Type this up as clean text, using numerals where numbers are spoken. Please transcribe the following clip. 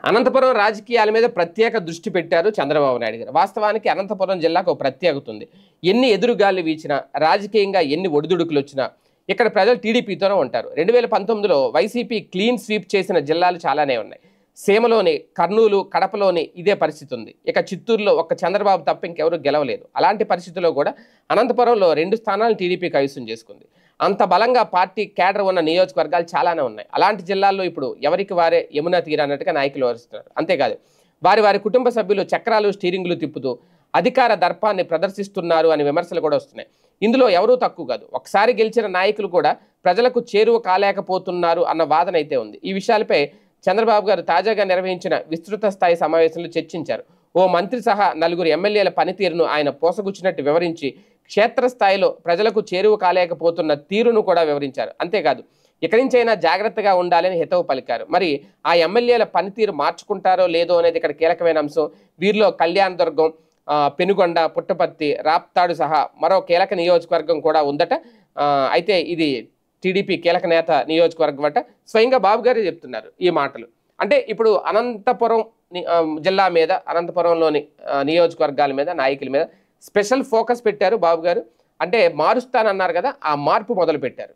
అనంతపురం రాజకీయాల మీద ప్రత్యేక దృష్టి పెట్టారు చంద్రబాబు నాయుడు గారు. వాస్తవానికి అనంతపురం జిల్లాకు ఒక ప్రత్యేకత ఉంది. ఎన్ని ఎదురుగాలు వీచినా, రాజకీయంగా ఎన్ని ఒడిదుడుకులు వచ్చినా ఇక్కడ ప్రజలు టీడీపీతోనే ఉంటారు. 2019లో వైసీపీ క్లీన్ స్వీప్ చేసిన జిల్లాలు చాలానే ఉన్నాయి. సీమలోని, కర్నూలు, కడపలోని ఇదే పరిస్థితి ఉంది. ఇక చిత్తూరులో ఒక్క చంద్రబాబు తప్ప ఇంకెవరూ గెలవలేదు. అలాంటి పరిస్థితుల్లో కూడా అనంతపురంలో 2 స్థానాలు టీడీపీ కైవసం చేసుకుంది. అంత బలంగా పార్టీ కేడర్ ఉన్న నియోజకవర్గాలు చాలానే ఉన్నాయి. అలాంటి జిల్లాల్లో ఇప్పుడు ఎవరికి వారే యమునా తీర అన్నట్టుగా నాయకులు వస్తున్నారు. అంతేకాదు వారి వారి కుటుంబ సభ్యులు చక్రాలు, స్టీరింగులు తిప్పుతూ అధికార దర్పాన్ని ప్రదర్శిస్తున్నారు అనే విమర్శలు కూడా వస్తున్నాయి. ఇందులో ఎవరూ తక్కువ కాదు. ఒకసారి గెలిచిన నాయకులు కూడా ప్రజలకు చేరువ కాలేకపోతున్నారు అన్న వాదన అయితే ఉంది. ఈ విషయాలపై చంద్రబాబు గారు తాజాగా నిర్వహించిన విస్తృత స్థాయి సమావేశంలో చర్చించారు. ఓ మంత్రి సహా 4 ఎమ్మెల్యేల పనితీరును ఆయన పోసగుచ్చినట్టు వివరించి క్షేత్రస్థాయిలో ప్రజలకు చేరువ కాలేకపోతున్న తీరును కూడా వివరించారు. అంతేకాదు ఇక్కడి నుంచైనా జాగ్రత్తగా ఉండాలని హితవు పలికారు. మరి ఆ ఎమ్మెల్యేల పనితీరు మార్చుకుంటారో లేదో అనేది ఇక్కడ కీలకమైన అంశం. వీరిలో కళ్యాణదుర్గం, పెనుగొండ, పుట్టపర్తి, రాప్తాడు సహా మరో కీలక నియోజకవర్గం కూడా ఉందట. అయితే ఇది టీడీపీ కీలక నేత నియోజకవర్గం అట. స్వయంగా బాబు గారే చెప్తున్నారు ఈ మాటలు. అంటే ఇప్పుడు అనంతపురం జిల్లా మీద, అనంతపురంలోని నియోజకవర్గాల మీద, నాయకుల మీద స్పెషల్ ఫోకస్ పెట్టారు బాబు గారు. అంటే మారుస్తానన్నారు కదా, ఆ మార్పు మొదలు పెట్టారు.